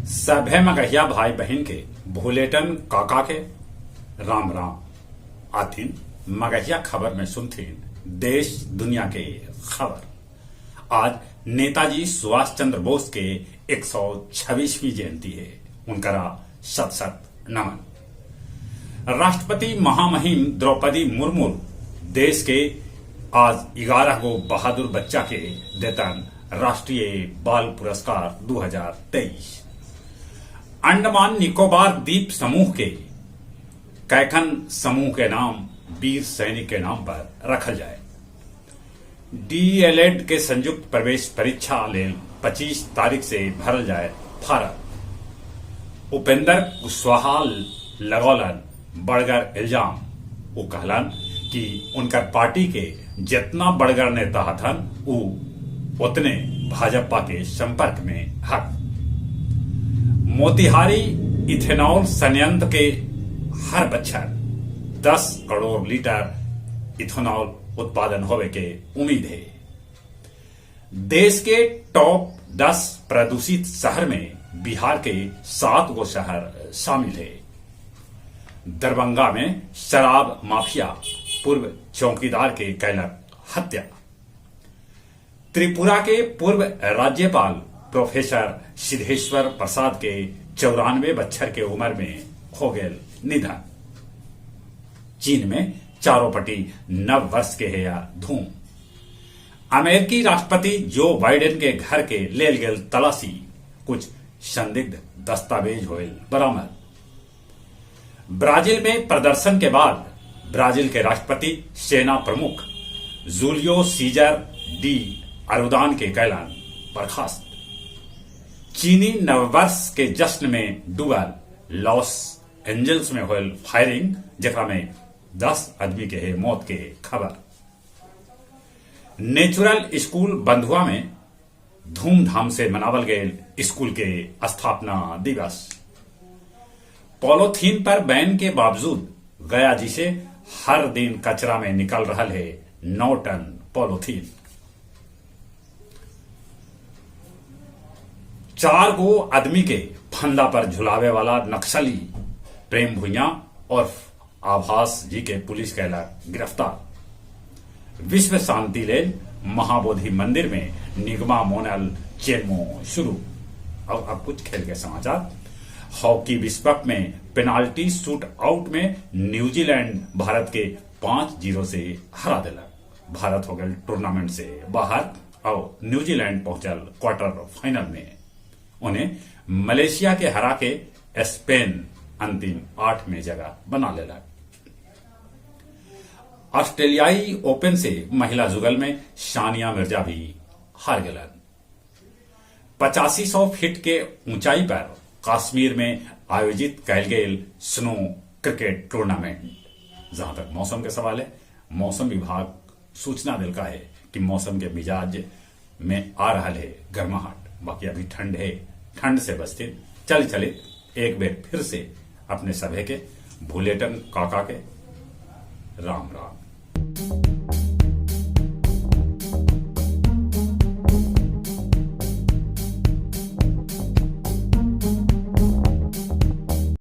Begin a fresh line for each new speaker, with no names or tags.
सभे मगहिया भाई बहन के भूलेटन काका के राम राम आथिन मगहिया खबर में सुनथिन देश दुनिया के खबर। आज नेताजी सुभाष चंद्र बोस के 126वीं जयंती है। उनकरा शत शत नमन। राष्ट्रपति महामहिम द्रौपदी मुर्मू देश के आज 11 गो बहादुर बच्चा के देतन राष्ट्रीय बाल पुरस्कार 2023। अंडमान निकोबार द्वीप समूह के कैखन समूह के नाम वीर सैनिक के नाम पर रखल जाए। डीएलएड के संयुक्त प्रवेश परीक्षा लेल 25 तारीख से भरल जाए फारम। उपेंद्र कुशवाहा लगौलन बड़गर इल्जाम। वो कहलन कि उनकर पार्टी के जितना बड़गर नेता हथन उ उतने भाजपा के संपर्क में हक। मोतिहारी इथेनॉल संयंत्र के हर बछर 10 करोड़ लीटर इथेनॉल उत्पादन होवे के उम्मीद है। देश के टॉप 10 प्रदूषित शहर में बिहार के 7 गो शहर शामिल है। दरभंगा में शराब माफिया पूर्व चौकीदार के कैलक हत्या। त्रिपुरा के पूर्व राज्यपाल प्रोफेसर सिद्धेश्वर प्रसाद के 94 बछर के उम्र में हो गए निधन। चीन में चारों पट्टी नव वर्ष के है धूम। अमेरिकी राष्ट्रपति जो बाइडेन के घर के लेल गेल तलाशी, कुछ संदिग्ध दस्तावेज होल बरामद। ब्राजील में प्रदर्शन के बाद ब्राजील के राष्ट्रपति सेना प्रमुख जूलियो सीजर डी अरुदान के कैलान बर्खास्त। चीनी नववर्ष के जश्न में डूबल लॉस एंजल्स में होल फायरिंग, जकरा में 10 आदमी के है मौत के खबर। नेचुरल स्कूल बंधुआ में धूमधाम से मनावल गए स्कूल के स्थापना दिवस। पॉलीथीन पर बैन के बावजूद गया जी से हर दिन कचरा में निकल रहा है 9 टन पॉलीथीन। 4 गो आदमी के फंदा पर झुलावे वाला नक्सली प्रेम भुइया और आभास जी के पुलिस कैला गिरफ्तार। विश्व शांति लेल महाबोधि मंदिर में निगमा मोनल चेलमो शुरू। अब कुछ खेल के समाचार। हॉकी विश्व कप में पेनाल्टी शूट आउट में न्यूजीलैंड भारत के 5-0 से हरा दिलक। भारत हो गए टूर्नामेंट से बाहर और न्यूजीलैंड पहुंचल क्वार्टर फाइनल में। उन्हें मलेशिया के हरा के स्पेन अंतिम 8 में जगह बना लेलक। ऑस्ट्रेलियाई ओपन से महिला जुगल में सानिया मिर्जा भी हार गलन। 8500 फीट के ऊंचाई पर कश्मीर में आयोजित कैल गेल स्नो क्रिकेट टूर्नामेंट। जहां तक मौसम के सवाल है, मौसम विभाग सूचना दिलका है कि मौसम के मिजाज में आ रहा है गर्माहट। बाकी अभी ठंड है, ठंड से बचते चले एक बेर फिर से अपने सभे के भूलेटन काका के राम राम।